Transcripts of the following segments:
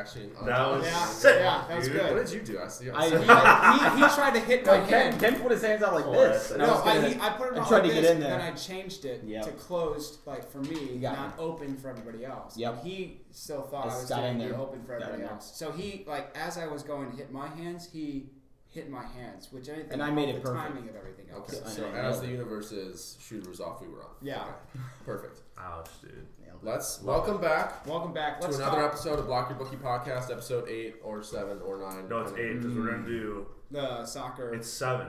action. That was sick. Yeah, that was good. What did you do? I see. He tried to hit my hand. Ken put his hands out like this. And I put it out tried like to get this, in there. then I changed it to closed, like for me, not open for everybody else. Yep. He still thought I was going to be open for everybody else. So he, like, as I was going to hit my hands, he hit my hands, which anything. And I made it the perfect. timing of everything else. Okay, so as the universe is, shooter was off, we were on. Yeah. Okay. Perfect. Ouch, dude. Let's welcome back. Welcome back. To another episode of Block Your Bookie Podcast, episode 8 or 7 or 9. No, it's 8 because we're gonna do the soccer. It's 7.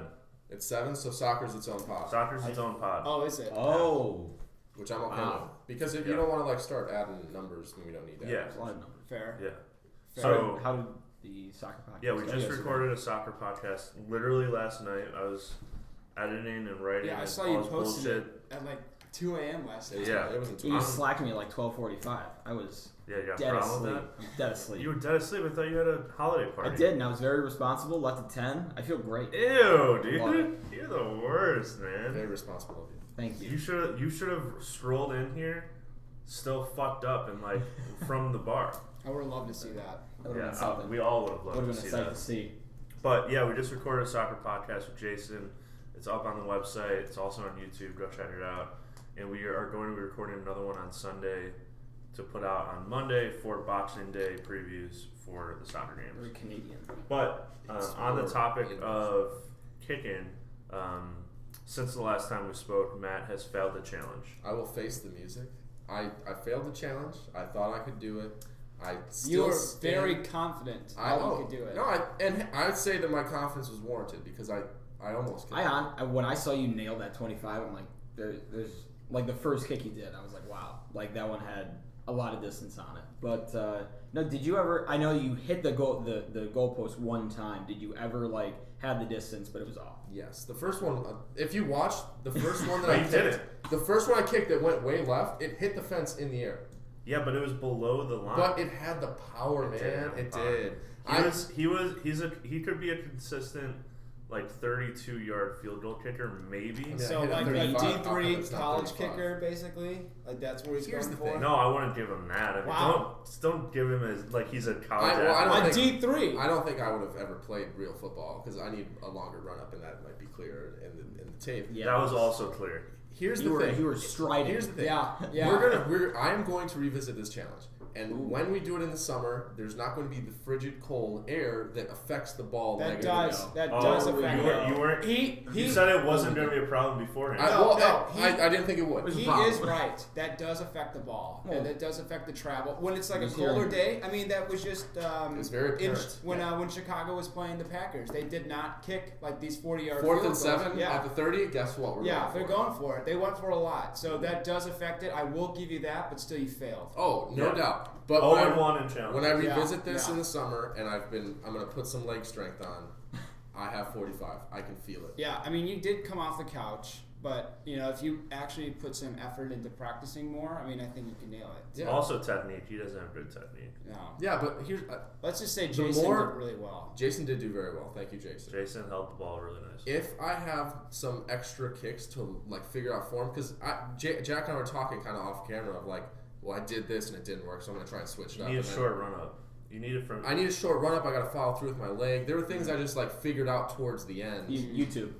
It's 7, so soccer's its own pod. Soccer's its own pod. Oh, is it? Oh. Which I'm okay with. Because if you don't want to like start adding numbers when we don't need that. Yeah. A lot of numbers. Fair. Yeah. Fair. So how did the soccer podcast? Yeah, we just recorded a soccer podcast literally last night. I was editing and writing. Yeah, I saw all you this posted bullshit. it at like 2 a.m. last night. Yeah. It wasn't You slacked me at like 12:45. I was you got dead problem asleep. with that? Dead asleep. You were dead asleep. I thought you had a holiday party. I did, and I was very responsible. Left at 10. I feel great. Ew, dude. You're the worst, man. Very responsible of you. Thank you. You should have strolled in here, still fucked up and like from the bar. I would have loved to see that. Yeah, we all would have loved to see that. To see. But yeah, we just recorded a soccer podcast with Jason. It's up on the website. It's also on YouTube. Go check it out. And we are going to be recording another one on Sunday to put out on Monday for Boxing Day previews for the soccer games. Very Canadian. But on the topic of kicking, since the last time we spoke, Matt has failed the challenge. I will face the music. I failed the challenge. I thought I could do it. You were very confident that you could do it. No, I'd say that my confidence was warranted because I almost could. When I saw you nail that 25, I'm like, there's like the first kick you did. I was like, wow, like that one had a lot of distance on it. But no, did you ever? I know you hit the goalpost one time. Did you ever like have the distance, but it was off? Yes, the first one. If you watch the first one that I kicked, the first one I kicked that went way left, it hit the fence in the air. Yeah, but it was below the line. But it had the power, man. It did. He could be a consistent like 32-yard field goal kicker, maybe. Yeah, so like a D3 college kicker, basically. Like that's what he's going for. No, I wouldn't give him that. I mean, don't give him as like he's a college athlete. D3. I don't think I would have ever played real football because I need a longer run up, and that might be clear in the tape. Yeah, that was also clear. Here's the thing. You were striding. Here's the thing. Yeah. I am going to revisit this challenge. And when we do it in the summer, there's not going to be the frigid cold air that affects the ball negatively. That does affect it. You said it wasn't going to be a problem beforehand. I didn't think it would. He is right. That does affect the ball. And that does affect the travel. When it's like a colder day, I mean, that was just it's very apparent. When Chicago was playing the Packers, they did not kick like these 40-yard 4th and 7 at the 30. Guess what? They're going for it. They went for a lot. So that does affect it. I will give you that, but still you failed. Oh, no doubt. But when I revisit this in the summer, and I'm going to put some leg strength on. I have 45. I can feel it. Yeah, I mean, you did come off the couch, but if you actually put some effort into practicing more, I mean, I think you can nail it. Yeah. Also technique. He doesn't have good technique. No. Yeah, but here's let's just say Jason did really well. Jason did do very well. Thank you, Jason. Jason held the ball really nice. If I have some extra kicks to like figure out form, because Jack and I were talking kind of off camera of like, well, I did this and it didn't work, so I'm going to try and switch it up. You need a short run up. You need it from. I need a short run up. I got to follow through with my leg. There were things I just like figured out towards the end. YouTube.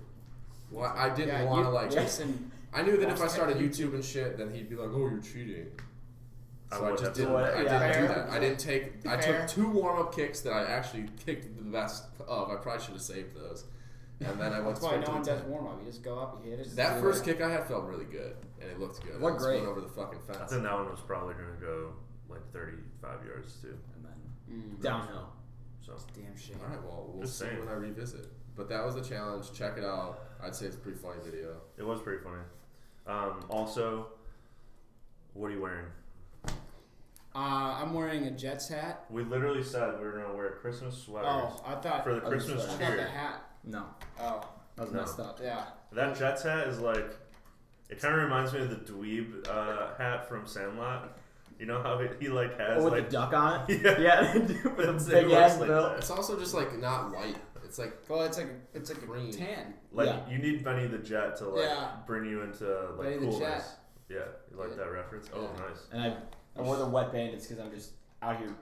Well, I didn't want to like. Jason. I knew that if I started YouTube and shit, then he'd be like, "Oh, you're cheating." So I just didn't. I didn't do that. I didn't take. I took 2 warm up kicks that I actually kicked the best of. I probably should have saved those. And then I went That's why no one does warm up. You just go up, you hit it. That first kick I had felt really good, and it looked good. What great over the fucking fence. I think that one was probably going to go like 35 yards too, and then downhill. So it's damn shame. All right, well we'll see when I revisit. But that was the challenge. Check it out. I'd say it's a pretty funny video. It was pretty funny. Also, what are you wearing? I'm wearing a Jets hat. We literally said we were going to wear Christmas sweaters. Oh, I thought for the Christmas cheer. I thought the hat. No. Oh. That was messed up. Yeah. That Jets hat is like, it kind of reminds me of the dweeb hat from Sandlot. You know how he like has with like the duck on it? Yeah. With the big ass bill. It's also just like not white. It's like it's like green. Tan. Like you need Benny the Jet to like bring you into like Benny coolness. the Jet. Yeah, you like that reference? Oh, nice. And I wore the wet bandits because I'm just out here.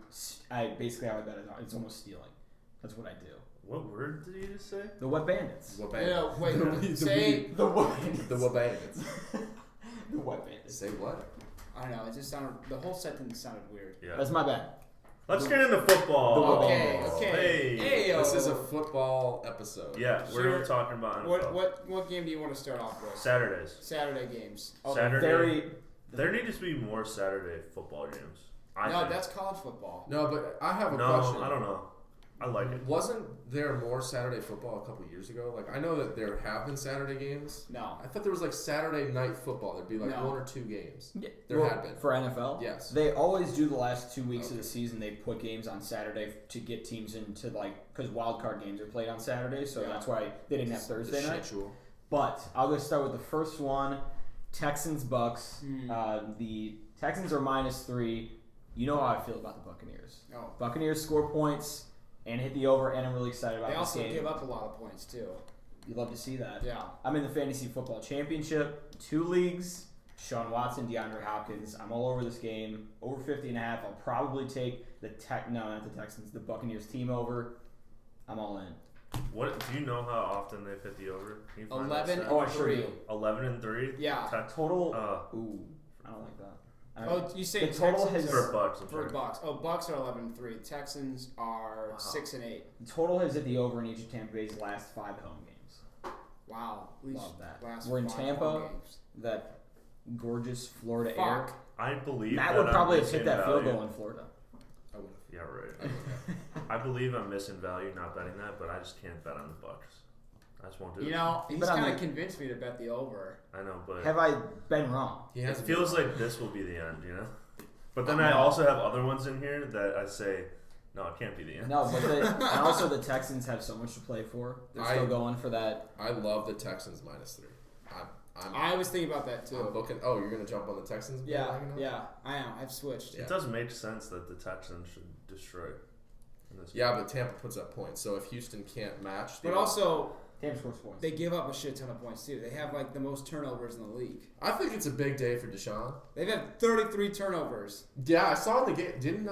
I basically how I bet it's almost stealing. That's what I do. What word did you just say? The Wet Bandits. Wet Bandits. Wait, say the Wet Bandits. The Wet Bandits. The Wet Bandits. Say what? I don't know. It just sounded. The whole sentence sounded weird. Yeah. That's my bad. Let's get into football. Okay. Hey. This is a football episode. Yeah, we're talking about NFL. What game do you want to start off with? Saturday games. Saturday. There need to be more Saturday football games. I think. That's college football. No, but I have a question. No, I don't know. I like it. Wasn't there more Saturday football a couple years ago? Like, I know that there have been Saturday games. No. I thought there was like Saturday night football. There'd be like 1 or 2 games. Yeah. There had been. For NFL? Yes. They always do the last 2 weeks of the season. They put games on Saturday to get teams into, like, because wild card games are played on Saturday, so that's why they didn't have Thursday night. Schedule. But I'll just start with the first one. Texans-Bucks. The Texans are -3. You know how I feel about the Buccaneers. Oh. Buccaneers score points and hit the over, and I'm really excited about this game. They also give up a lot of points, too. You'd love to see that. Yeah. I'm in the Fantasy Football Championship. 2 leagues. Sean Watson, DeAndre Hopkins. I'm all over this game. Over 50.5. I'll probably take not the Texans, the Buccaneers team over. I'm all in. What do you know how often they've hit the over? 11 Oh, I sure do. 11-3. Yeah. Total. Ooh, I don't like that. You say the total Texans has for Bucks. For Bucks. Oh, Bucks are 11-3. Texans are 6-8. The total has hit the over in each of Tampa Bay's last 5 home games. Wow. Love that. We're in Tampa. That gorgeous Florida air. I believe Matt would probably have hit that field goal in Florida. I would. Yeah, right. I believe I'm missing value not betting that, but I just can't bet on the Bucks. I just won't do it. You know, he's kind of convinced me to bet the over. I know, but have I been wrong? It feels like this will be the end, you know. But then I also have other ones in here that I say, no, it can't be the end. No, but and also the Texans have so much to play for. They're still going for that. I love the Texans -3. I was thinking about that too. I'm booking. Oh, you're gonna jump on the Texans? Yeah, I am. I've switched. It does make sense that the Texans should destroy. But Tampa puts up points. So if Houston can't match, but also Tampa scores points. They give up a shit ton of points too. They have like the most turnovers in the league. I think it's a big day for Deshaun. They've had 33 turnovers. Yeah, I saw in the game.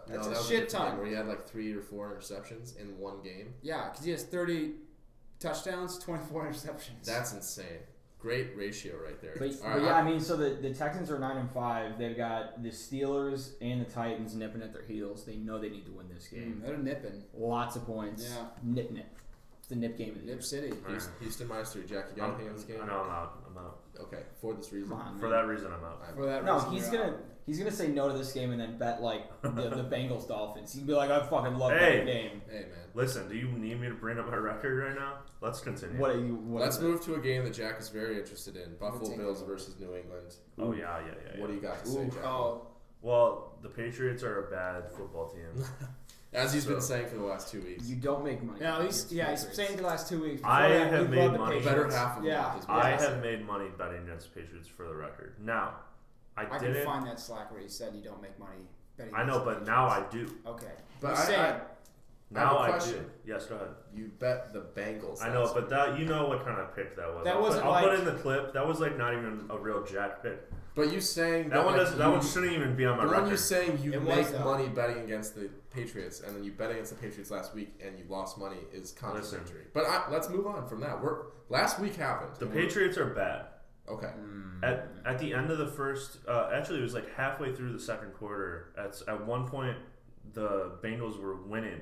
That's a shit ton. Where he had like 3 or 4 interceptions in one game. Yeah, because he has 30 touchdowns, 24 interceptions. That's insane. Great ratio right there. But I mean, so the Texans are 9-5. They've got the Steelers and the Titans nipping at their heels. They know they need to win this game. They're nipping. Lots of points. Yeah. Nip. It's the nip game of the year. Nip City. Houston -3. Jack, you got anything on this game? No, I'm out. Okay, for this reason. For that reason, I'm out. For that no, reason, he's gonna say no to this game and then bet like the Bengals Dolphins. He'd be like, I fucking love that game. Hey man, listen, do you need me to bring up my record right now? Let's continue. Let's move to a game that Jack is very interested in: Buffalo Bills versus New England. Oh yeah. What do you got to say, Jack? Well, the Patriots are a bad football team. As he's been saying for the last 2 weeks. You don't make money. No, he's saying the last 2 weeks. I have made money. Better half of I have made money betting against the Patriots for the record. Now, I didn't. can find that Slack where he said you don't make money betting. I know, but now I do. Okay, but now I do. Yes, go ahead. You bet the Bengals. I know, but that what kind of pick that was. I'll put in the clip. That was like not even a real Jack pick. But you saying that one shouldn't even be on my record. When you saying you make money betting against the Patriots and then you bet against the Patriots last week and you lost money is contradictory. But let's move on from that. Last week happened. The Patriots are bad. Okay. At the end of the first, actually it was like halfway through the second quarter. At one point, the Bengals were winning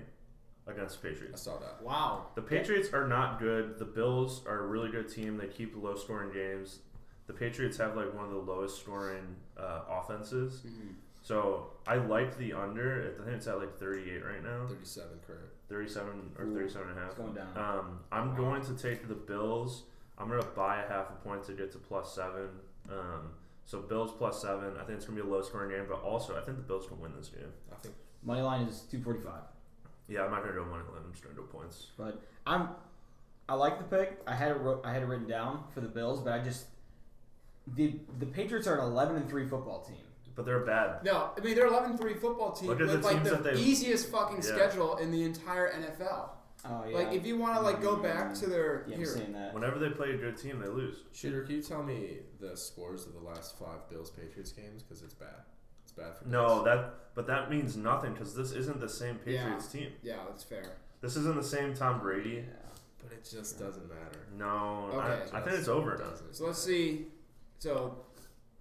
against the Patriots. I saw that. Wow. The Patriots are not good. The Bills are a really good team. They keep low scoring games. The Patriots have like one of the lowest scoring offenses. Mm-hmm. So I like the under. I think it's at like 38 right now. 37 current. 37 or 37 and a half. It's going down. I'm going to take the Bills. I'm going to buy a half a point to get to +7. So Bills +7. I think it's going to be a low scoring game, but also I think the Bills can win this game. I think money line is 245. Yeah, I'm not going to go money line. I'm just going to go points. But I like the pick. I had it written down for the Bills, but I just the Patriots are an 11-3 football team. But they're bad. No, I mean they're 11-3 football team with like the easiest fucking schedule in the entire NFL. Oh yeah. Like if you want to like go back to their I'm saying that. Whenever they play a good team, they lose. Shooter, can you tell me the scores of the last 5 Bills Patriots games? Because it's bad. It's bad for No, that means nothing because this isn't the same Patriots team. Yeah, that's fair. This isn't the same Tom Brady. Yeah, but it just doesn't matter. No, Okay. I think it's over now. So let's see. So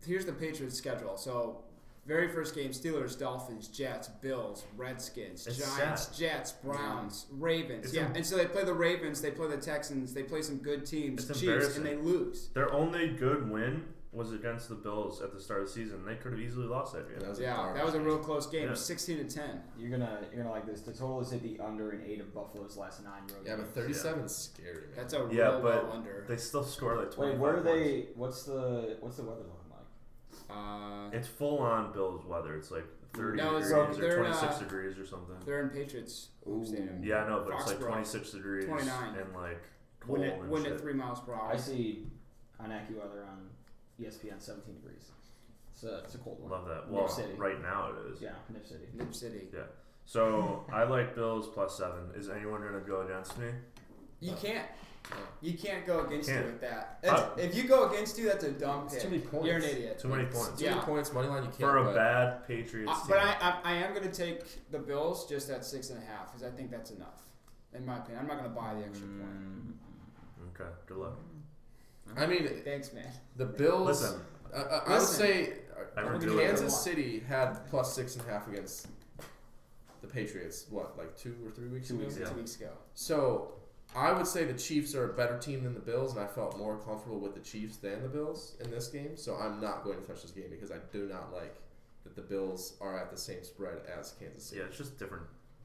here's the Patriots schedule. So very first game: Steelers, Dolphins, Jets, Bills, Redskins, Giants, Jets, Browns, Ravens. And so they play the Ravens, they play the Texans, they play some good teams, Chiefs, and they lose. Their only good win was against the Bills at the start of the season. They could have easily lost that game. That was a real close game. 16-10. You're gonna like this. The total is hit the under in 8 of Buffalo's last 9 road games. Yeah, but 37 is scary, man. That's a real low under. They still score like 25 Wait, where are points. they? What's the weather looking like? It's full on Bills weather. It's like 30 degrees or 26 degrees or something. They're in Patriots Stadium. Yeah, I know, but Foxborough, it's like 26 degrees 29. and like cold wind at 3 miles per hour. I see on AccuWeather on ESPN 17 degrees. It's a cold one. Love that. Well, right now it is. Yeah, Nip City. Nip City. Yeah. So I like Bills +7. Is anyone going to go against me? You can't. You can't go against you with that. If you go against you, that's a dumb pick. Too many points. You're an idiot. Too many points. Too many points, money line. You can't. For a bad Patriots team. But I am going to take the Bills just at 6.5 because I think that's enough. In my opinion, I'm not going to buy the extra point. Okay. Good luck. I mean, thanks, man. The Bills. Listen. I would say Kansas City had +6.5 against the Patriots. What, like 2 or 3 weeks ago? 2 weeks ago. So I would say the Chiefs are a better team than the Bills, and I felt more comfortable with the Chiefs than the Bills in this game. So I'm not going to touch this game because I do not like that the Bills are at the same spread as Kansas City. Yeah, it's just different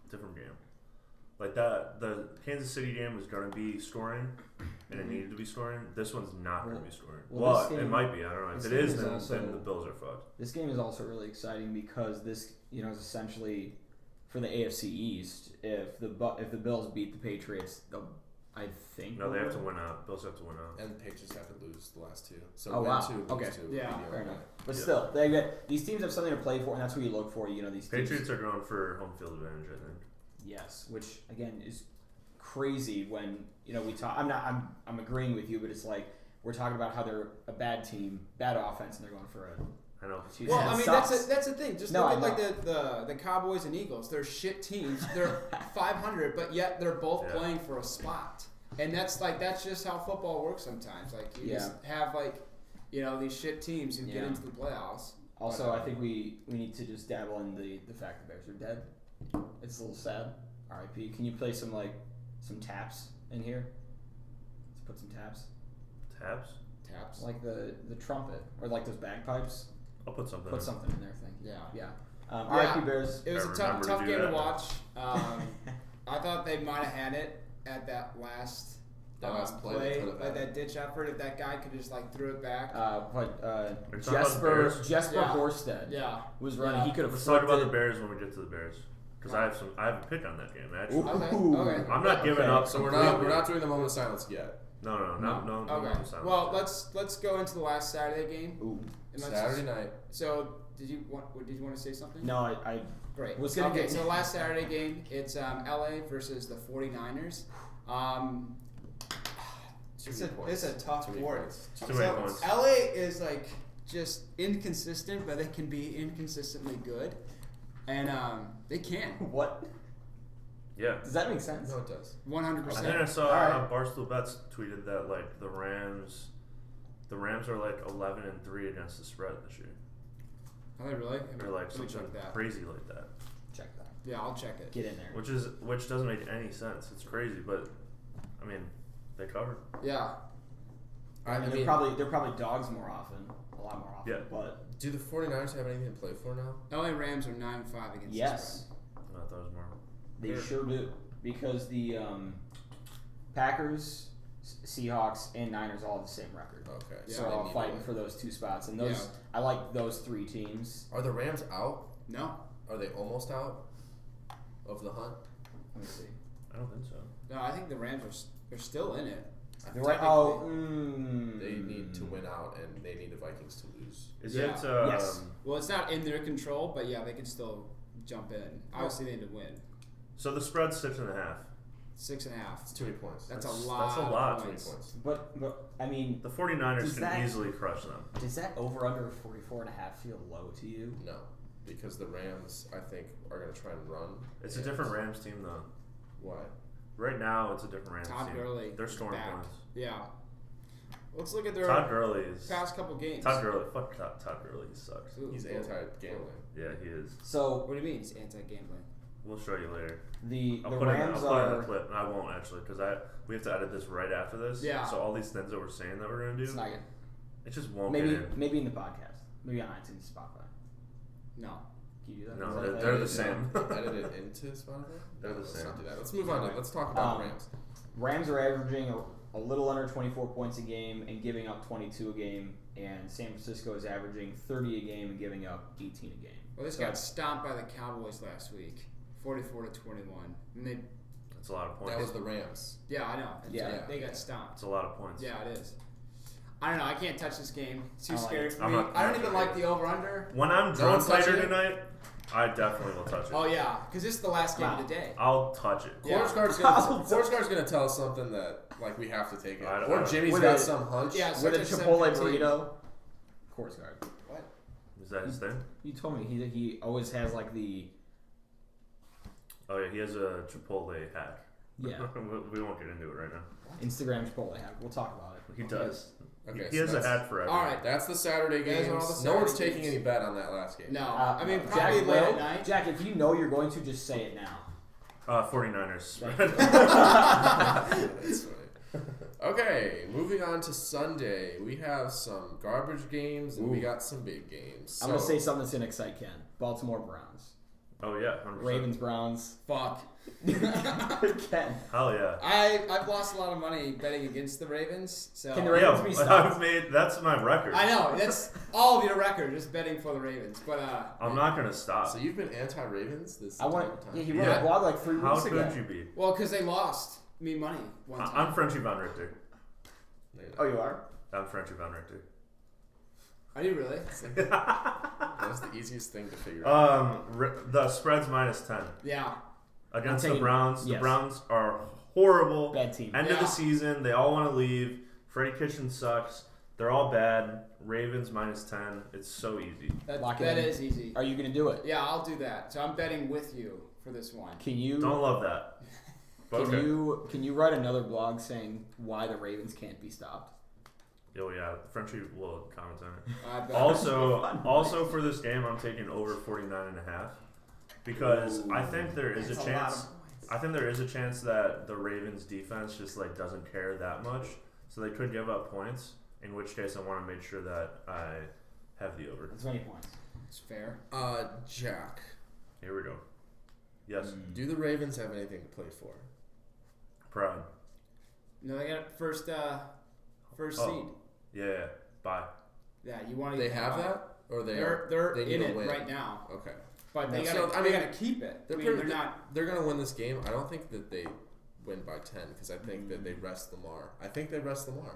game. Like that, the Kansas City game was going to be scoring, and it needed to be scoring. This one's not going to be scoring. Well, it might be. I don't know. If it is, then the Bills are fucked. This game is also really exciting because this, is essentially for the AFC East. If the Bills beat the Patriots, I think. No, they have to win out. Bills have to win out, and the Patriots have to lose the last 2. So win 2, lose 2. Yeah, fair enough. But still, these teams have something to play for, and that's what you look for. These Patriots are going for home field advantage, I think. Yes, which again is crazy when we talk. I'm agreeing with you, but it's like we're talking about how they're a bad team, bad offense, and they're going for a. I know. Well, I mean that's the thing. Just look at like the Cowboys and Eagles. They're shit teams. They're 500, but yet they're both playing for a spot. And that's just how football works sometimes. Like you just have these shit teams who get into the playoffs. Also, I think we need to just dabble in the fact the Bears are dead. It's a little sad. R.I.P. Can you play some taps in here? Let's put some taps. Taps. Like the trumpet or like those bagpipes. I'll put something. Put something in there. Thank you. Yeah. R.I.P. Bears. It was a tough game to watch. I thought they might have had it at that last play, like that ditch effort. If that guy could just threw it back. Jesper Horsted. Was running. He could have. Let's talk about the Bears when we get to the Bears. Because I have a pick on that game actually. Okay. I'm not giving up. So we're not doing the moment of silence yet. No. Okay. Well, let's go into the last Saturday game. Ooh. Saturday night. So did you want to say something? No, I Great. was gonna get. So last Saturday game, it's LA versus the 49ers. It's a tough board. Too many points. LA is just inconsistent, but they can be inconsistently good, and they can. What? Yeah. Does that make sense? No, it does. 100%. I think I saw Barstool Bets tweeted that the Rams are 11-3 against the spread this year. Are they really? They're something crazy like that. Check that. Yeah, I'll check it. Get in there. Which doesn't make any sense. It's crazy, but I mean, they covered. Yeah. I mean, they're probably dogs more often, a lot more often. Yeah. But do the 49ers have anything to play for now? LA Rams are 9-5 against the spread. I thought it was more. They sure do, because the Packers, Seahawks, and Niners all have the same record. Okay. So they're all fighting for those 2 spots, and I like those 3 teams. Are the Rams out? No. Are they almost out of the hunt? Let me see. I don't think so. No, I think the Rams are still in it. They're right. Oh, they need to win out, and they need the Vikings to lose. Is it? Yes. Well, it's not in their control, but they can still jump in. Obviously, they need to win. So the spread's 6.5. 6.5. It's too many points. That's a lot. That's a lot. Of points. But I mean, the 49ers can easily crush them. Does that over under 44.5 feel low to you? No. because the Rams, I think, are going to try and run. It's a different Rams team, though. Why? Right now, it's a different Rams Todd team. Gurley. They're scoring points. Yeah. Let's look at their Todd Gurley's past couple games. Todd Gurley. Fuck Todd Gurley. He sucks. He's anti-gambling. Yeah, he is. So what do you mean he's anti-gambling? We'll show you later. The I'll Rams put it in are. the clip. And I won't actually because we have to edit this right after this. Yeah. So all these things that we're saying that we're gonna do, It's not good. it just won't. Maybe get in. maybe in the podcast. Maybe on iTunes, Spotify. No. Can you do that? No, Is that they're thing? the same. Edit it into Spotify? They're the Let's same. not do that. Let's move on. Let's talk about the Rams. Rams are averaging a little under 24 points a game and giving up 22 a game, and San Francisco is averaging 30 a game and giving up 18 a game. Well, they just got stomped by the Cowboys last week, 44-21, and That's a lot of points. That was the Rams. yeah, I know. Yeah. They got stomped. That's a lot of points. Yeah, it is. I don't know. I can't touch this game. It's too I like scary it. for I'm me. not- I don't even like the over/under. When I'm No drunk one's touching later it? tonight, I definitely will touch it. Oh yeah, because this is the last game of the day. I'll touch it. Yeah. Forrest gonna tell us something that we have to take it. I don't Or know. Jimmy's With got a- some hunch. Yeah, With a such Chipotle 17. burrito, course guard. What? Is that his thing? You told me he always has like the Oh yeah, he has a Chipotle hack. yeah we won't get into it right now. Instagram Chipotle hack. We'll talk about it. He does. Okay, he so has a that's- hat for everything. All right. That's the Saturday Those games. are all the No one's Saturday taking games. any bet on that last game. No, I mean Jack, probably late will- at night. Jack, if you know you're going to, just say it now. 49ers. That's funny. Okay, moving on to Sunday. We have some garbage games and we Ooh. got some big games. I'm gonna say something that's gonna excite Ken. Baltimore Browns, Oh yeah, 100%. Ravens Browns. Fuck. Ken, Hell yeah. I've lost a lot of money betting against the Ravens. So Can the Ravens be stopped? I've made that's my record. I know that's all of your record, just betting for the Ravens. But I'm not gonna stop. So you've been anti-Ravens this I want. entire time. Yeah, he wrote Yeah. a blog like 3 How weeks ago. could you be? well, because they lost me money one time. I'm Frenchie Von Richter. Oh, you are. I'm Frenchie Von Richter. Are you really? That's the easiest thing to figure out. The spread's -10 Yeah. against I'm the taking- Browns. yes. The Browns are horrible. Bad team. End of Yeah. the season, they all want to leave. Freddie Kitchens sucks. They're all bad. Ravens -10. It's so easy. Lock it That in. is easy. Are you gonna do it? Yeah, I'll do that. So I'm betting with you for this one. Can you? Don't love that. But Can okay. can you write another blog saying why the Ravens can't be stopped? Oh yeah, Frenchie will comment on it. I bet. Also for this game, I'm taking over 49.5 because I think there is That's a a lot chance. of points. I think there is a chance that the Ravens defense just doesn't care that much, so they could give up points. In which case, I want to make sure that I have the over. It's 20 points. It's fair. Jack, Here we go. Yes, do the Ravens have anything to play for? proud. No, they got first Oh. seed. Yeah. Bye. Yeah, you want to. They have that, or They're they need in to it win? right now, Okay, but they Yeah, got. so, They got to keep it. They're not. They're gonna win this game. I don't think that they win by 10 because I think that they rest Lamar. I think they rest Lamar.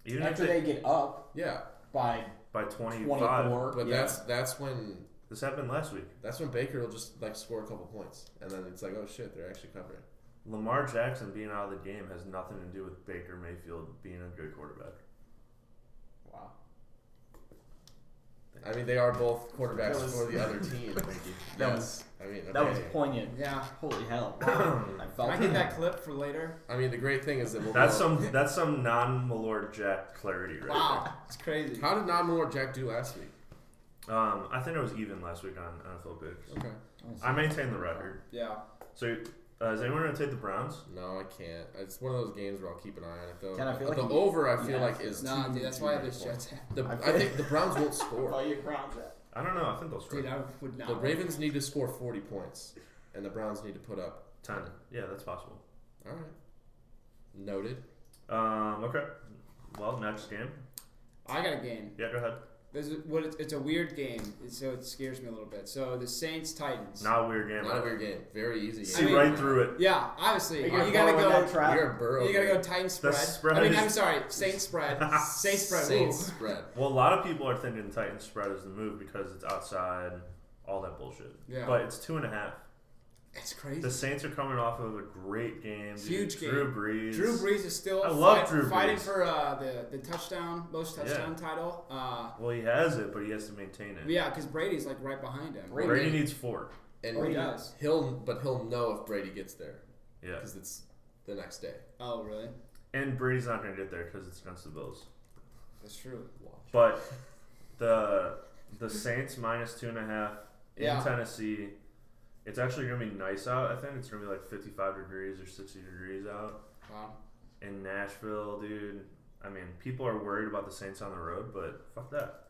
Even After if they get up Yeah, by by 25. 24, but yeah. that's when This happened last week. Baker will just score a couple points, and then it's like, oh shit, they're actually covering. Lamar Jackson being out of the game has nothing to do with Baker Mayfield being a good quarterback. Wow. I mean, they are both quarterbacks That was- for the other team. That Yes. I mean, That was okay. poignant. Yeah. Holy hell. I Can felt I it. get that clip for later? I mean, the great thing is that we'll That's go- some non-Malort Jack clarity right Wow, it's crazy. How did non-Malort Jack do last week? there. I think it was even last week on NFL Picks. Okay. I maintain the record. Yeah. So, is anyone going to take the Browns? No, I can't. It's one of those games where I'll keep an eye on it though. Ken, I feel like the you- over, I feel yeah. like is Nah, too, dude, that's too why I many have this points. Jets. I think the Browns won't score. your Browns at? I don't know. I think they'll score. Dude, I would not. The Ravens need to score 40 points, and the Browns need to put up 10. Yeah, that's possible. All right. Noted. Okay. Well, next game. I got a game. Yeah, go ahead. It's a weird game, so it scares me a little bit. So the Saints Titans. Not a weird game. Not a weird game. Very easy See game. right through it. Yeah, obviously. Are You gotta following that go. trap? You're a Burrow. You gotta go Titans spread. spread I mean, is- I'm sorry, Saints spread. Saints spread. Saints Ooh. spread. Well, a lot of people are thinking Titans spread is the move because it's outside, all that bullshit. Yeah. But it's 2.5. It's crazy. The Saints are coming off of a great game. Huge game. Drew Brees. Drew Brees is still fighting for the most touchdown title. Well, he has it, but he has to maintain it. Yeah, because Brady's like right behind him. Brady needs 4. And he does. He'll know if Brady gets there. Yeah. Because it's the next day. Oh, really? And Brady's not going to get there because it's against the Bills. That's true. But the Saints minus 2.5 in Tennessee. It's actually going to be nice out, I think. It's going to be like 55 degrees or 60 degrees out. Wow. In Nashville, dude. I mean, people are worried about the Saints on the road, but fuck that.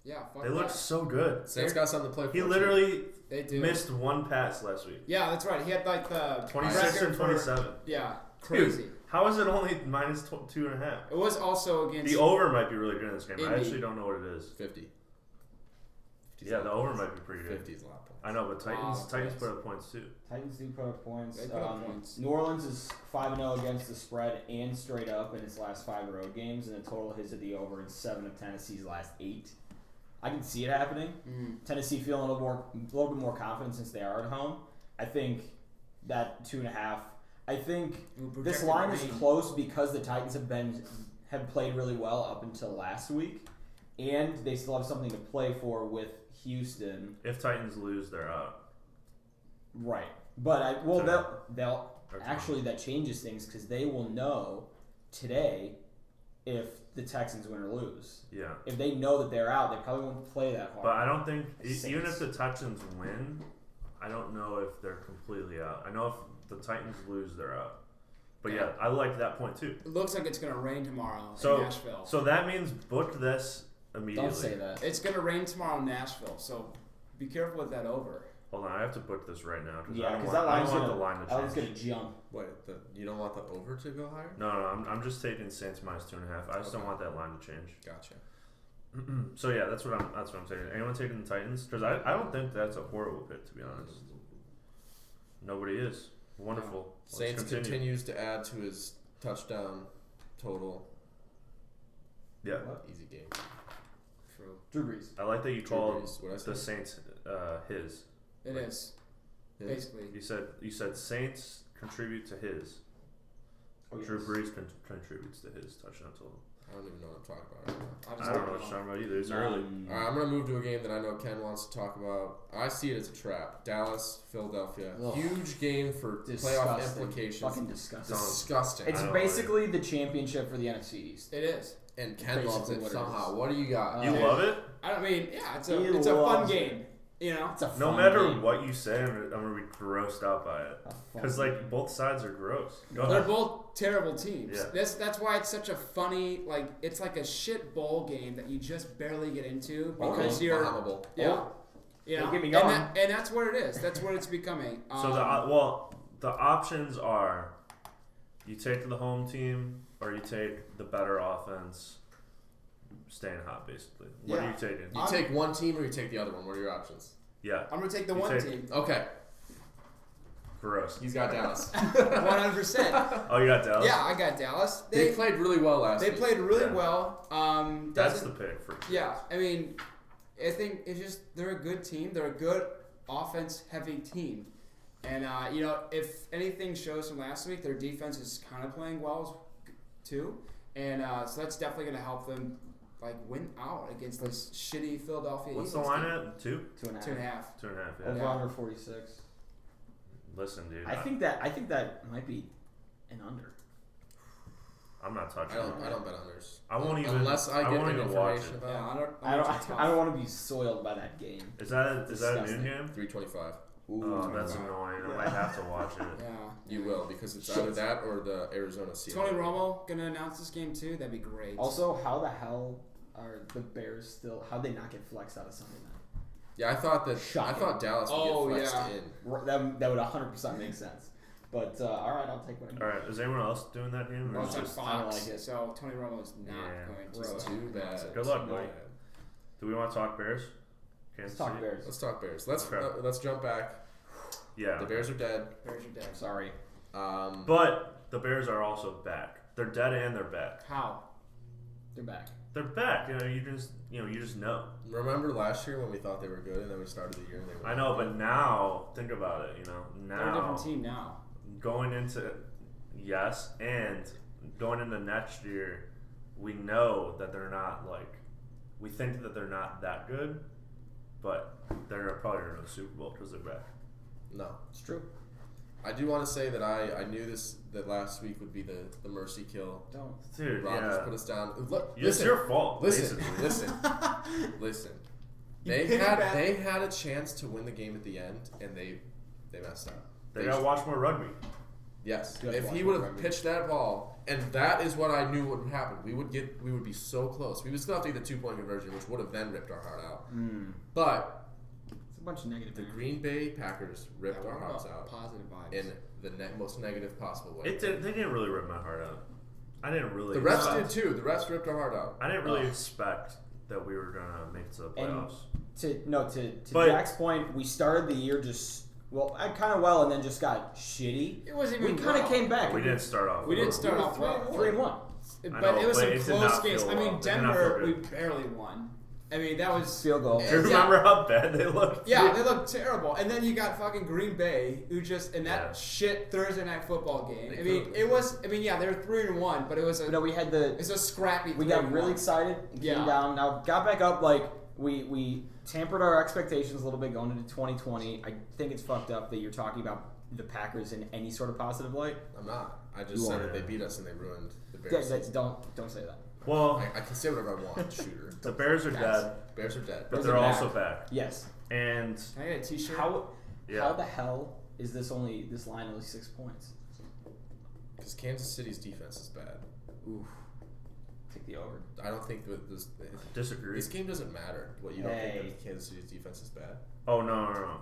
Yeah, fuck They that. look so good. Saints got something to play for. He literally They missed one pass last week. Yeah, that's right. He had like the 26 and 27. Yeah, crazy. Dude, how is it only minus 2.5? It was also against... The over might be really good in this game. Indy. I actually don't know what it is. 50. Yeah, the over might be pretty good. 50 is a lot of points. I know, but Titans put up points too. Titans do put up points. They put up points. New Orleans is 5-0 against the spread and straight up in its last 5 road games, and the total hits at the over in 7 of Tennessee's last 8. I can see it happening. Tennessee feeling a little bit more confident since they are at home. I think that 2.5. I think this line is close because the Titans have played really well up until last week, and they still have something to play for with Houston. If Titans lose, they're out. Right, but they'll actually that changes things because they will know today if the Texans win or lose. Yeah. If they know that they're out, they probably won't play that hard. But I don't think even if the Texans win, I don't know if they're completely out. I know if the Titans lose, they're out. But yeah, I like that point too. It looks like it's going to rain tomorrow in Nashville. So that means book this immediately. Don't say that. It's going to rain tomorrow in Nashville, so be careful with that over. Hold on, I have to book this right now because Yeah, I because don't that want the line to change. That line's going to jump. Wait, you don't want the over to go higher? No, I'm just taking Saints minus 2.5. I just don't want that line to change. Gotcha. So yeah, that's what I'm taking. Anyone taking the Titans? Because I don't think that's a horrible pick, to be honest. Nobody is. Wonderful. Yeah. Saints continues to add to his touchdown total. Yeah. Easy game. True. Drew Brees. I like that you called the the Saints his. It is. Basically. You said Saints contribute to his. Oh, yes. Drew Brees contributes to his touchdown total. I don't even know what I'm talking about right now. I don't know what you're talking about either. It's early. All right, I'm going to move to a game that I know Ken wants to talk about. I see it as a trap. Dallas, Philadelphia. Ugh. Huge game for playoff implications. Fucking disgusting. Disgusting. It's basically the championship for the NFC East. It is. And Ken loves it somehow. What do you got? You love it? I mean, yeah, it's a fun game. You know, it's a fun no matter game. what you say, I'm gonna be grossed out by it because like both sides are gross. They're both terrible teams. Yeah. That's why it's such a funny it's like a shit bowl game that you just barely get into because you're yeah. You know, and that's what it is. That's what it's becoming. So the options are you take the home team or you take the better offense. Staying hot, basically. What are you taking? You take one team or you take the other one? What are your options? Yeah. I'm going to take the one team. Okay. Gross. He's got Dallas. 100%. Oh, you got Dallas? Yeah, I got Dallas. They played really well last week. They played really well. That's the pick for sure. Yeah, I mean, I think it's just they're a good team. They're a good offense-heavy team. And, if anything shows from last week, their defense is kind of playing well, too. And so that's definitely going to help them win out against this shitty Philadelphia Eagles. Eagles. What's the line at? 2? 2.5. 2.5. Yeah. Over under 46. Listen, dude. I think that might be an under. I'm not touching. I don't bet unders. I won't even unless I get information about. Yeah, I don't want to be soiled by that game. Is that a noon game? 3:25. Oh, that's annoying. I might have to watch it. Yeah, you will because it's either that or the Arizona Seahawks. Tony Romo gonna announce this game too. That'd be great. Also, how the hell are the Bears still? How'd they not get flexed out of Sunday night? Yeah, I thought Dallas would get flexed in. That would 100% make sense. But all right, I'll take one. All right, is anyone else doing that game? It's on Fox, I don't like it. so Tony Romo is not going to. Too bad. Good luck, buddy. Do we want to talk Bears? Let's talk Bears. Let's talk Bears. Let's jump back. Yeah. The Bears are dead. Sorry. But the Bears are also back. They're dead and they're back. How? They're back. They're back. You just know. Remember last year when we thought they were good, and then we started the year and they were. I know, but now think about it. Now they're a different team now. Going into and going into next year, we know that they're not we think that they're not that good, but they're probably going to the Super Bowl because they're back. No, it's true. I do want to say that I knew that last week would be the mercy kill. Don't. Dude, Rodgers put us down. Look, it's your fault. Listen. They had a chance to win the game at the end, and they messed up. They got to watch more rugby. Yes. If he would have pitched that ball, and that is what I knew would happen, we would be so close. We would still have to get the 2-point conversion, which would have then ripped our heart out. But a bunch of negative. The Green Bay Packers ripped our hearts out. Positive vibes. In the most negative possible way. They didn't really rip my heart out. I didn't really. The refs did too. The refs ripped our heart out. I didn't really expect that we were gonna make it to the playoffs. To Jack's point, we started the year kind of well, and then just got shitty. It wasn't even. We kind of came back. We didn't start off. We didn't start off well. 3-1. But it was some close games. I mean, Denver, we barely won. I mean, that was field goal. Do you remember how bad they looked? Yeah, they looked terrible. And then you got fucking Green Bay, who just in that shit Thursday night football game. They were 3-1, but it was it's a scrappy. We got really excited and came down. Now got back up. We tampered our expectations a little bit going into 2020. I think it's fucked up that you're talking about the Packers in any sort of positive light. I'm not. I just said that they beat us and they ruined the Bears. Don't say that. Well, I can say whatever I want. Shooter. The Bears are dead. Bears are dead. But they're also back. Yes. And can I get a T-shirt? How the hell is this line only 6 points? Because Kansas City's defense is bad. Oof. Take the over. I don't think this. Disagree. This game doesn't matter. What you don't think that Kansas City's defense is bad? Oh no.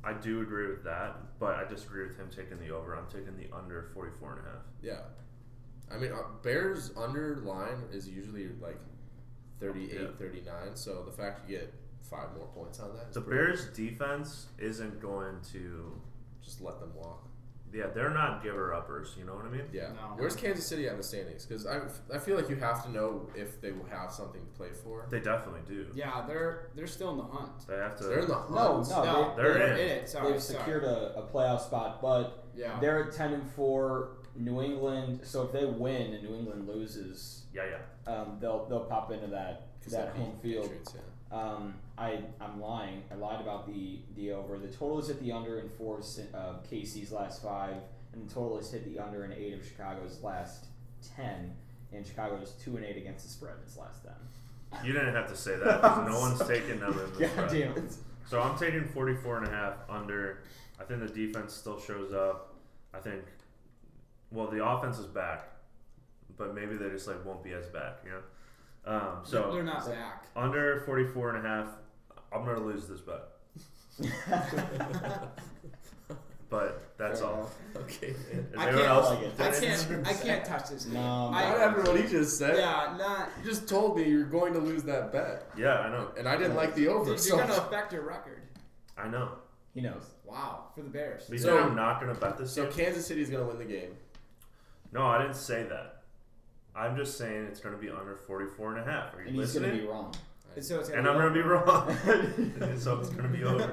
I do agree with that, but I disagree with him taking the over. I'm taking the under 44.5. Yeah. I mean, Bears under line is usually 38, 39. So the fact you get 5 more points on that. The Bears defense isn't going to just let them walk. Yeah, they're not giver-uppers. You know what I mean? Yeah. No. Where's Kansas City at in the standings? Because I feel like you have to know if they will have something to play for. They definitely do. Yeah, they're still in the hunt. They have to. They're in the hunt. No, they're in it. They've secured a playoff spot, but they're at 10-4. New England. So if they win and New England loses, they'll pop into that home field. Patriots, I'm lying. I lied about the over. The total is hit the under in 4 of KC's last 5, and the total is hit the under in 8 of Chicago's last 10. And Chicago is 2-8 against the spread in its last 10. You didn't have to say that because no one's taking them in the spread. Damn it. So I'm taking 44.5 under. I think the defense still shows up. I think. Well, the offense is back, but maybe they just won't be as back, So they're not back. Under 44.5. I'm gonna lose this bet. But that's all. Okay. I can't touch this game. No, not after what he just said. Yeah, not. You just told me you're going to lose that bet. Yeah, I know. And I didn't like the over. Dude, you're going to affect your record. I know. He knows. Wow, for the Bears. So I'm not going to bet this game. So Kansas City's going to win the game. No, I didn't say that. I'm just saying it's going to be under 44.5. Are you and listening? He's going to be wrong. And I'm going to be wrong. So it's going to be over.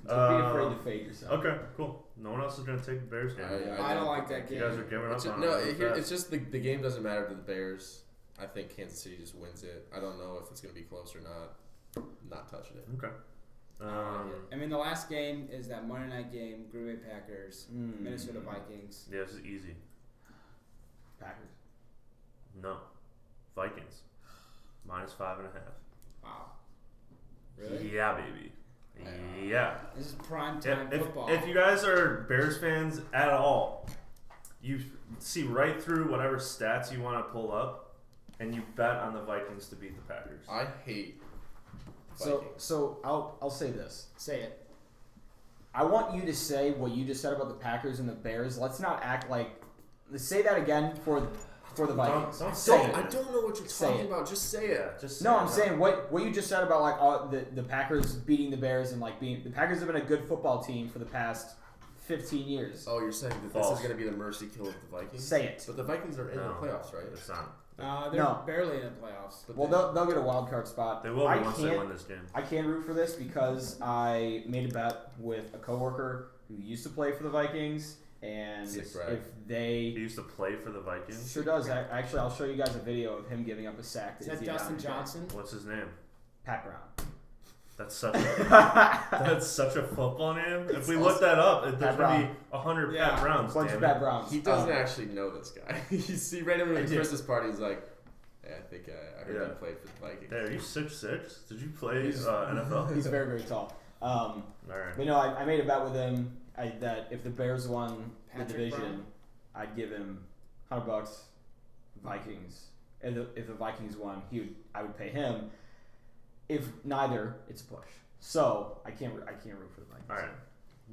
So be afraid to fade yourself. Okay, cool. No one else is going to take the Bears game. I don't like that game. You guys are giving up on it. It's just the game doesn't matter to the Bears. I think Kansas City just wins it. I don't know if it's going to be close or not. I'm not touching it. Okay. I mean, the last game is that Monday night game, Green Bay Packers, Minnesota Vikings. Yeah, this is easy. Packers. No. Vikings. -5.5. Wow. Really? Yeah, baby. Yeah. This is prime time football. If you guys are Bears fans at all, you see right through whatever stats you want to pull up, and you bet on the Vikings to beat the Packers. I hate Vikings. So I'll say this. Say it. I want you to say what you just said about the Packers and the Bears. Let's not act like. Say that again for the Vikings. Don't say it. I don't know what you're talking about. Just say it. I'm saying what you just said about the Packers beating the Bears and the Packers have been a good football team for the past 15 years. Oh, you're saying that this is going to be the mercy kill of the Vikings? Say it. But the Vikings are in the playoffs, right? It's not. They're barely in the playoffs. Well, they'll get a wild card spot. They will once they win this game. I can't root for this because I made a bet with a coworker who used to play for the Vikings, and He used to play for the Vikings? Sure does. Actually, I'll show you guys a video of him giving up a sack. Is that Dustin Johnson? What's his name? Pat Brown. That's such a football name. If we look that up, there's going to be 100 Pat Browns. Bunch of Pat Browns. He doesn't actually know this guy. He read him at the Christmas party. He's like, I think I heard he played for the Vikings. Hey, are you 6'6"? Did you play NFL? He's very, very tall. All right. But no, I made a bet with him that if the Bears won the division, Brown? I'd give him $100. Vikings. And if the Vikings won, I would pay him. If neither, it's a push. So I can't root for the Vikings. All right.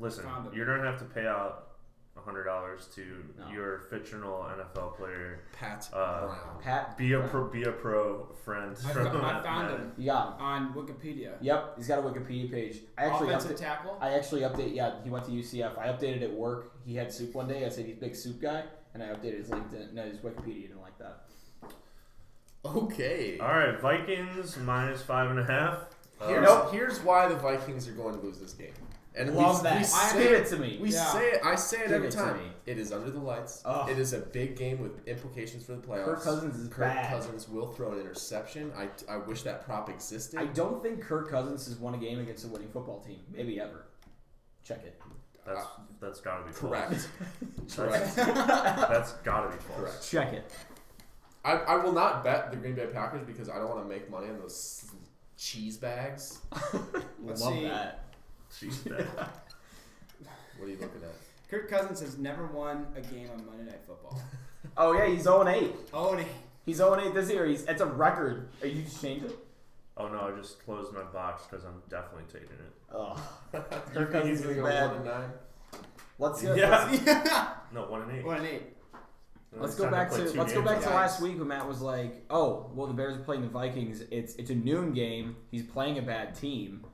Listen, you're gonna have to pay out $100 to your fictional NFL player, Pat Brown. Pat. Be a pro friend. I found him. You got him on Wikipedia. Yep, he's got a Wikipedia page. Offensive tackle. I actually update. Yeah, he went to UCF. I updated at work. He had soup one day. I said he's a big soup guy, and I updated his LinkedIn. No, his Wikipedia didn't like that. Okay. All right, Vikings minus 5.5. Here's why the Vikings are going to lose this game. And love that. Give it to me. I say it every time. It is under the lights. Oh. It is a big game with implications for the playoffs. Kirk Cousins is bad. Kirk Cousins will throw an interception. I wish that prop existed. I don't think Kirk Cousins has won a game against a winning football team. Maybe ever. Check it. That's got to be correct. Correct. That's got to be false. Correct. Check it. I will not bet the Green Bay Packers because I don't want to make money on those cheese bags. Love that. Cheese bag. What are you looking at? Kirk Cousins has never won a game on Monday Night Football. Oh yeah, he's 0-8. 0-8. He's 0-8 this year. It's a record. Are you just changed it? Oh no, I just closed my box because I'm definitely taking it. Oh, Kirk Cousins is bad. 1-9. Let's go. No, 1-8. 1-8. Let's go back to last week when Matt was like, "Oh, well, the Bears are playing the Vikings. It's a noon game. He's playing a bad team."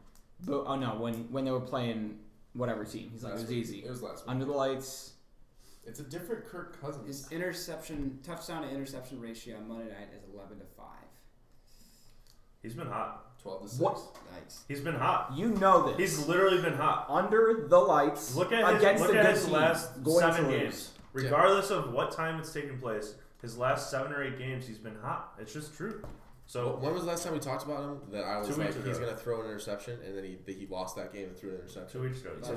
But when they were playing whatever team, he's like, it was easy. It was last week. Under the lights. It's a different Kirk Cousins. His touchdown to interception ratio on Monday night is 11-5. He's been hot. 12-6. What? Nice. He's been hot. You know this. He's literally been hot. Under the lights. Look at his last 7 games. Regardless of what time it's taking place, his last 7 or 8 games, he's been hot. It's just true. So when was the last time we talked about him? That I was 2 weeks like, ago. he's going to throw an interception, and then he lost that game and threw an interception. 2 weeks ago. So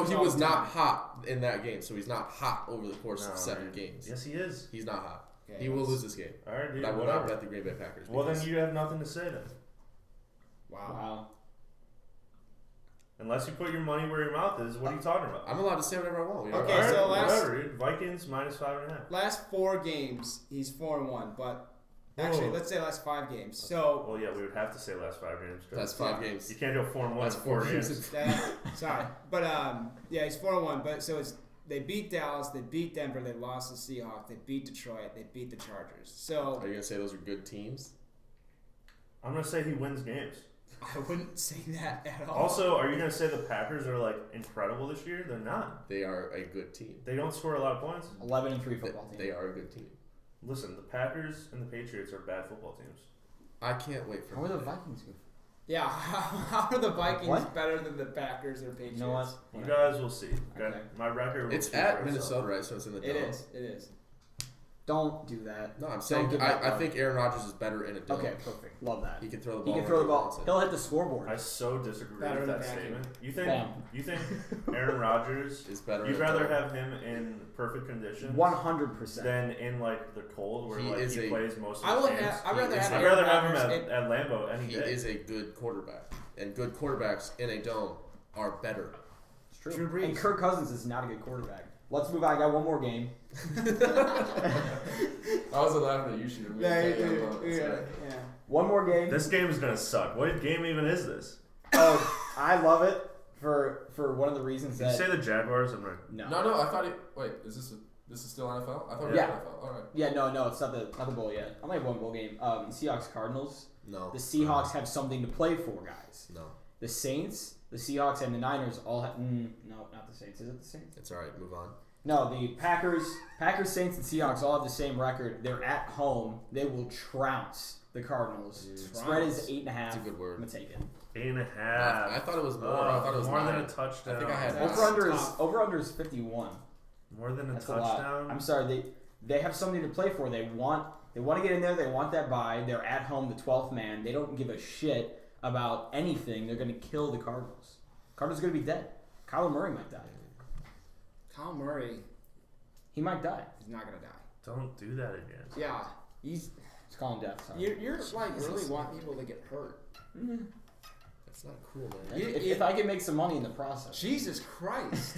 he was not hot in that game. So he's not hot over the course of 7 games. Yes, he is. He's not hot. Okay, he will lose this game. All right, dude. But I will not bet the Green Bay Packers. Well, then you have nothing to say then. Wow. Unless you put your money where your mouth is, what are you talking about? I'm allowed to say whatever I want. Okay, so whatever, dude. Vikings minus 5.5. Last 4 games, he's 4-1, but actually, let's say last 5 games. So, well, yeah, we would have to say last 5 games. That's 5 games. You can't go 4-1. That's 4 games. Sorry, but yeah, he's 4-1. But so they beat Dallas, they beat Denver, they lost the Seahawks, they beat Detroit, they beat the Chargers. So, are you gonna say those are good teams? I'm gonna say he wins games. I wouldn't say that at all. Also, are you going to say the Packers are like incredible this year? They're not. They are a good team. They don't score a lot of points. 11-3 football team. They are a good team. Listen, the Packers and the Patriots are bad football teams. I can't wait for. How are the Vikings good? Yeah, how are the Vikings better than the Packers or Patriots? You know what? You guys will see. Okay. My record. Will it's at Minnesota, right? So it's in the dome. It is. Don't do that. No, I'm saying I think Aaron Rodgers is better in a dome. Okay, perfect. Love that. He can throw the ball. He can throw the ball. He'll hit the scoreboard. I so disagree with that statement. You think Aaron Rodgers is better? You'd rather have him in perfect conditions 100% than in like the cold where he plays most of the games. I'd rather have him at Lambeau any day. He is a good quarterback, and good quarterbacks in a dome are better. It's true. And Kirk Cousins is not a good quarterback. Let's move on. I got one more game. I wasn't laughing at you, shooter. Yeah. One more game. This game is gonna suck. What game even is this? Oh, I love it for one of the reasons Did you say the Jaguars? I'm right. No. I thought it. Wait, is this is still NFL? I thought it was NFL. All right. Yeah, no, it's not the bowl yet. I only have one bowl game. Seahawks Cardinals. No. The Seahawks have something to play for, guys. No. The Saints, the Seahawks, and the Niners all have... no, not the Saints. Is it the Saints? It's all right. Move on. No, the Packers, Saints, and Seahawks all have the same record. They're at home. They will trounce the Cardinals. Spread is 8.5. That's a good word. I'm going to take it. 8.5. I thought it was more. I thought it was more 9. than a touchdown. I think I had Over-under is 51. More than a That's touchdown? I'm sorry. They have something to play for. They want to get in there. They want that bye. They're at home, the 12th man. They don't give a shit about anything. They're going to kill the Cardinals. Cardinals are going to be dead. Kyler Murray might die. Kyle Murray. He might die. He's not going to die. Don't do that again. Yeah. It's calling death. You're like really want people to get hurt. Mm-hmm. That's not cool, man. If I can make some money in the process. Jesus Christ.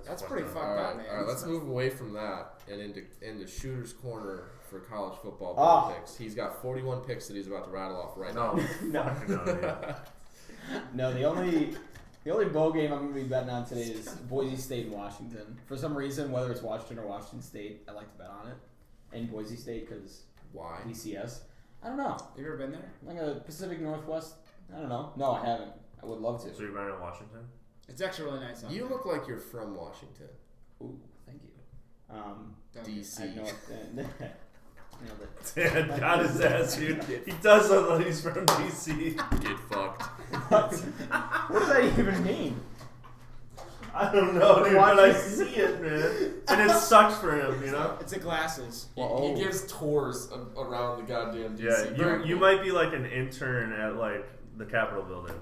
That's pretty fucked up, man. All right, let's move away from that and into Shooter's Corner for college football picks. He's got 41 picks that he's about to rattle off right now. No, the only bowl game I'm going to be betting on today is Boise State and Washington. For some reason, whether it's Washington or Washington State, I like to bet on it. And Boise State because why? BCS. I don't know. Have you ever been there? Like a Pacific Northwest. I don't know. No, I haven't. I would love to. So you're running in Washington? It's actually really nice. You look like you're from Washington. Ooh, thank you. DC. Dad got his ass, dude. He does look like he's from DC. Get fucked. What does that even mean? I don't know, dude, but I see it, man. And it sucks for him, you know? It's the glasses. He gives tours around the goddamn DC. Yeah, you might be like an intern at like the Capitol building.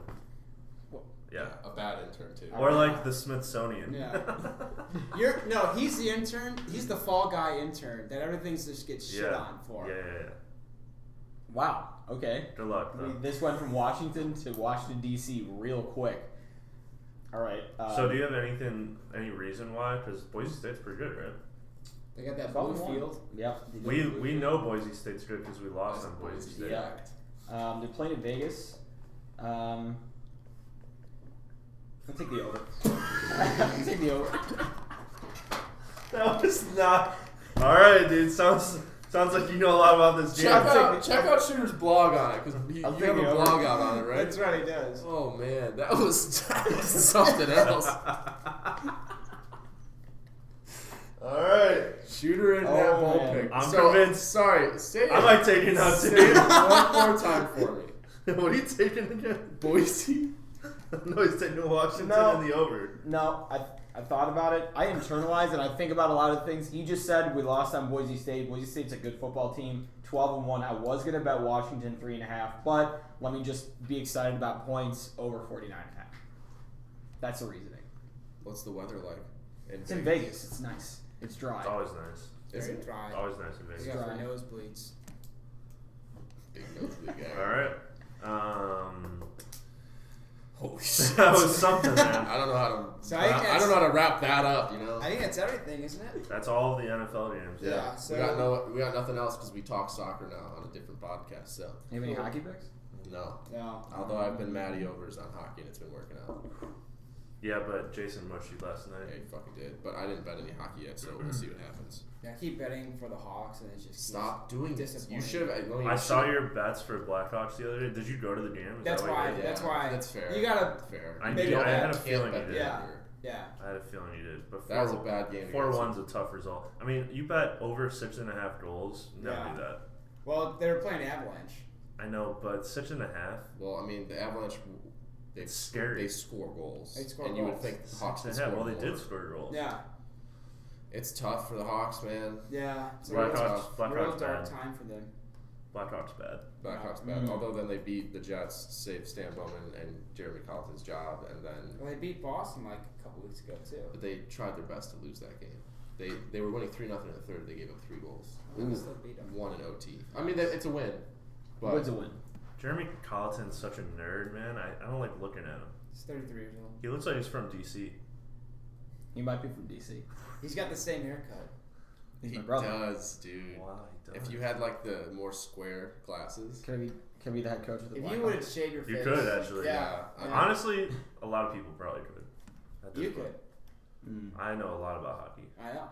Yeah. A bad intern too. Or like the Smithsonian. Yeah. He's the intern. He's the fall guy intern that everything just gets shit on for. Yeah. Wow. Okay. Good luck, though. This went from Washington to Washington D.C. real quick. All right. So do you have any reason why? Because Boise State's pretty good, right? They got that blue field. Yep. We know Boise State's good because we lost on Boise State. Yeah. They're playing in Vegas. I'll take the over. I'll take the over. That was not. All right, dude. Sounds like you know a lot about this game. Check out Shooter's blog on it because you have a blog out on it, right? That's right, he does. Oh man, that was something else. All right, Shooter in that bowl pick. I'm convinced. Sorry, say it. I might take it now too. Say it one more time for me. What are you taking again? Boise. No, he's taking Washington in the over. No, I thought about it. I internalize and I think about a lot of things. He just said we lost on Boise State. Boise State's a good football team. 12-1. I was gonna bet Washington 3.5, but let me just be excited about points over 49.5. That's the reasoning. What's the weather like? It's in Vegas. It's nice. It's dry. It's always nice. Is Very it dry. It's always nice in Vegas. You got for nosebleeds. Big nosebleed guy. All right. Holy shit. That was something, man. I don't know how to wrap that up. You know. I think that's everything, isn't it? That's all of the NFL games. Yeah. So we got nothing else because we talk soccer now on a different podcast. So. You have any hockey picks? No. No. Although I've been Matty overs on hockey and it's been working out. Yeah, but Jason mushed you last night. Yeah, he fucking did. But I didn't bet any hockey yet, so we'll see what happens. Yeah, I keep betting for the Hawks and it's just stop doing this. You should have. I saw your bets for Blackhawks the other day. Did you go to the game? That's why. That's fair. You gotta. That's fair. I had a feeling you did. Yeah. I had a feeling you did. But that was a bad game. 4-1's a tough result. I mean, you bet over 6.5 goals. Never do that. Well, they were playing Avalanche. I know, but 6.5. Well, I mean, the Avalanche. It's scary. They score goals. They score and goals. You would think the Hawks would score Well, they more. did score goals. Yeah. It's tough for the Hawks, man. Yeah. It's Blackhawks real dark bad. time for them. Blackhawks bad. Blackhawks bad. Although then they beat the Jets, saved Stan Bowman and Jeremy Colleton's job, and then. Well, they beat Boston like a couple weeks ago too. But they tried their best to lose that game. They were winning 3-0 in the third. They gave up 3 goals. They still beat them. 1 in OT. I mean, it's a win. But It's a win. Jeremy Colleton's such a nerd, man. I don't like looking at him. He's 33 years old. He looks like he's from DC. He might be from DC. He's got the same haircut. He my brother. does, dude. Wow, he does. If you had like the more square glasses. Can I be the head coach of the If Blackhawks? you would have shaved your face. You could, actually. Yeah. Honestly, a lot of people probably could. at this You point. could. I know a lot about hockey. I know.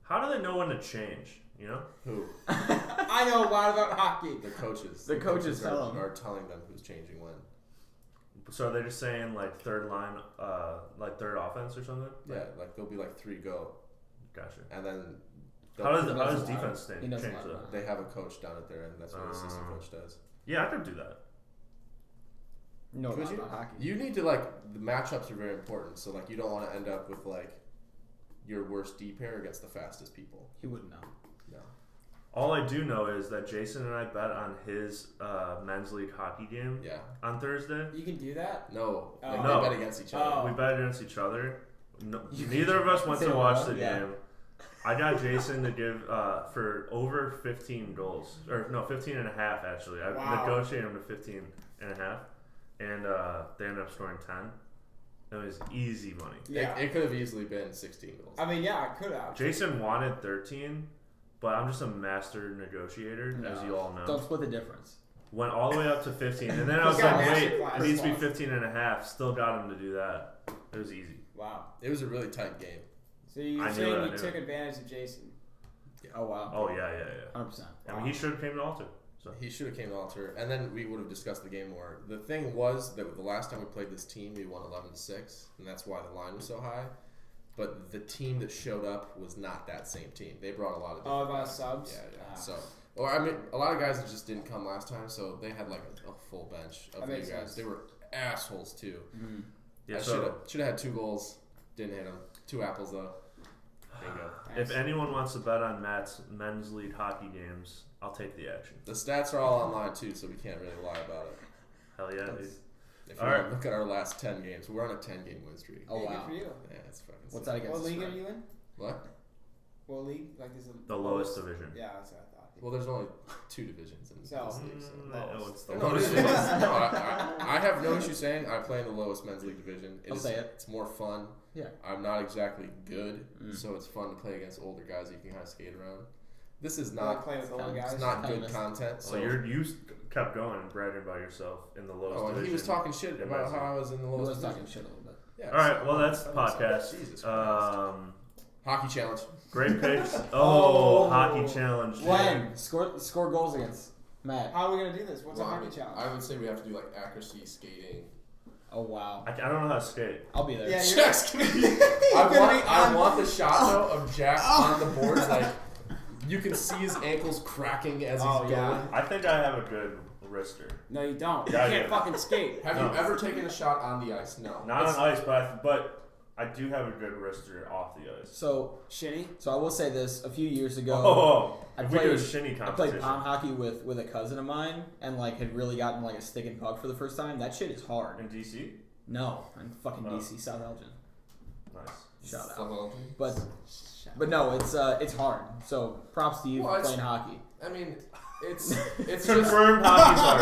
How do they know when to change? You know? Who? I know a lot about hockey. The coaches. The coaches tell them. are telling them who's changing when. So they're just saying like third line, like third offense or something? Yeah, like there'll be like 3 go. Gotcha. And then how does defense change that? They have a coach down at their end. That's what the assistant coach does. Yeah, I could do that. No, it's not hockey. You need to like the matchups are very important. So like you don't want to end up with like your worst D pair against the fastest people. He wouldn't know. No. All I do know is that Jason and I bet on his men's league hockey game. Yeah. On Thursday. You can do that? No. Oh. No. They bet against each other. We bet against each other. No, neither of us went to watch the game. I got Jason to give for over 15 goals. Or no, 15 and a half actually. I negotiated him to 15 and a half. And they ended up scoring 10. It was easy money. Yeah. It could have easily been 16 goals. I mean, yeah, I could have. Jason wanted 13, but I'm just a master negotiator, as you all know. Don't split the difference. Went all the way up to 15, and then I was like, wait, it needs to be 15 and a half. Still got him to do that. It was easy. Wow. It was a really tight game. So you're saying you took advantage of Jason? Yeah. Oh, wow. Oh, yeah. 100%. I mean, he should have came to Alter. So. He should have came to Alter, and then we would have discussed the game more. The thing was that the last time we played this team, we won 11-6, and that's why the line was so high. But the team that showed up was not that same team. They brought a lot of different guys. Subs? Yeah. So, or I mean, a lot of guys that just didn't come last time, so they had like a full bench of new guys. Sense. They were assholes too. Mm-hmm. Yeah, I should have had 2 goals. Didn't hit them. 2 apples though. Bingo. If anyone wants to bet on Matt's men's league hockey games, I'll take the action. The stats are all online too, so we can't really lie about it. Hell yeah, dude. If you look at our last 10 games, we're on a 10-game win streak. Oh, wow. Good for you. Yeah, it's fucking What's sick. that against? What league are you in? What? What league? Like is it The lowest division. Yeah, that's what I thought. Well, there's only 2 divisions in this league. So. It's the No, lowest. I have no issue saying I play in the lowest men's league division. I'll say it. It's more fun. Yeah. I'm not exactly good, so it's fun to play against older guys that you can kind of skate around. This is not playing with older guys. It's not good content. So you kept going and bragging about yourself in the lowest division. He was talking shit about how I was in the lowest division. Talking shit a little bit. Yeah, all right, well, that's the podcast. Jesus Christ. Hockey challenge. Great picks. Hockey challenge. When? Score goals against Matt. How are we going to do this? What's a hockey challenge? I would say we have to do like accuracy, skating. Oh, wow. I don't know how to skate. I'll be there. Yeah, I want the shot, though, of Jack on the boards. Like, you can see his ankles cracking as he's going. Yeah. I think I have a good wrister. No, you don't. Yeah, You can't fucking skate. Have you ever taken a shot on the ice? No. Not on ice, but I do have a good wrister off the ice. So Shinny? So I will say this: a few years ago, I played pond hockey with a cousin of mine, and like had really gotten like a stick and puck for the first time. That shit is hard. In DC? No, I'm fucking DC, South Elgin. Nice. Shout out. But no, it's hard. So props to you for playing hockey. I mean, it's confirmed. Hockey's hard.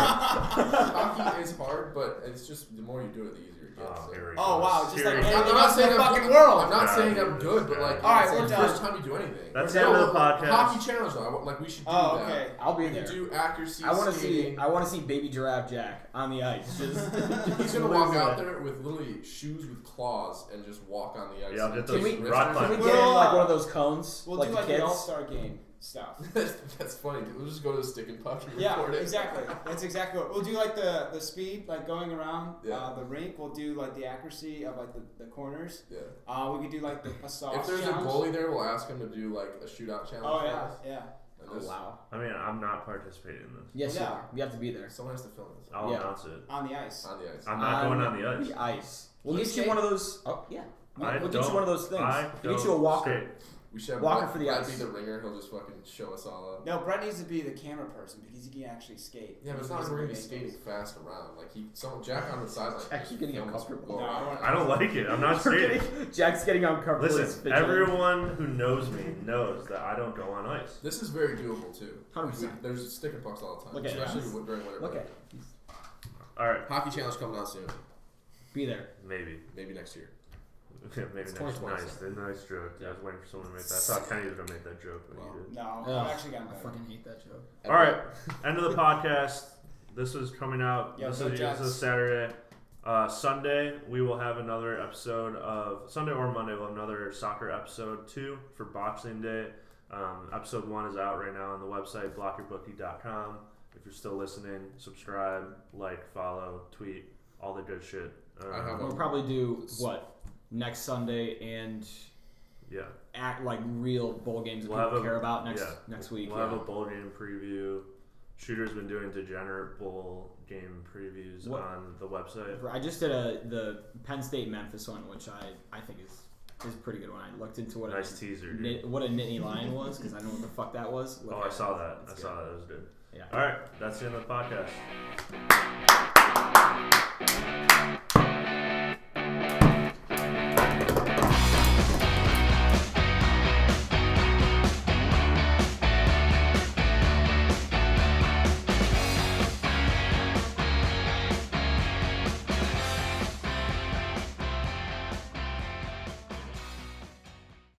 Hockey is hard, but it's just the more you do it, the easier it gets. Oh wow! Just like I'm not saying I'm fucking world. I'm not saying I'm good, but like, all right, it's the first time you do anything. That's the end of the podcast. Hockey challenge though. Like we should do that. Okay. I'll be there. Do accuracy. I want to see baby giraffe Jack on the ice. He's gonna walk out there with literally shoes with claws and just walk on the ice. Yeah, I'll get Can we those get in like one of those cones? We'll like do like the the All-Star game stuff. That's funny. We'll just go to the stick and puck and Yeah, record it. exactly. That's exactly what we'll do. Like the speed, like going around the rink. We'll do like the accuracy of like the corners. Yeah. We could do like a sauce. If there's challenge. a goalie there, we'll ask him to do like a shootout challenge. Oh for yeah, us. yeah. Oh wow. I mean, I'm not participating in this. Yes, Yeah. you have to be there. Someone has to film this. I'll announce it. On the ice. On the ice. I'm not going on the ice. The ice. We'll get you one of those. Oh yeah. We'll get you one of those things. We'll get you a walker. Skate. We should have Walker for the Brett ice. be the ringer. He'll just fucking show us all up. No, Brett needs to be the camera person because he can actually skate. Yeah, but it's not like we're gonna be skating fast around. Like Jack on the sideline. Jack's getting uncomfortable. I don't like it. I'm not skating. Jack's getting uncomfortable. Listen, everyone who knows me knows that I don't go on ice. This is very doable too. 100%. There's sticker pucks all the time, Look at especially during winter. Look at. All right. Hockey challenge coming out soon. Be there. Maybe next year. Maybe next. Nice joke. I was waiting for someone to make that. I thought Kenny was gonna make that joke, but he did. No, I'm actually gonna. I fucking hate that joke. All right, end of the podcast. This is coming out. This is Saturday. Sunday we will have another episode of Sunday or Monday. We'll have another soccer episode 2 for Boxing Day. Episode 1 is out right now on the website blockyourbookie.com. If you're still listening, subscribe, like, follow, tweet. all the good shit. We'll probably do next Sunday and act like real bowl games that people care about next week. We'll have a bowl game preview. Shooter's been doing degenerate bowl game previews on the website. I just did the Penn State Memphis one, which I think is a pretty good one. I looked into what teaser, what a Nittany Lion was because I know what the fuck that was. I saw that. That was good. Yeah. All right, that's the end of the podcast.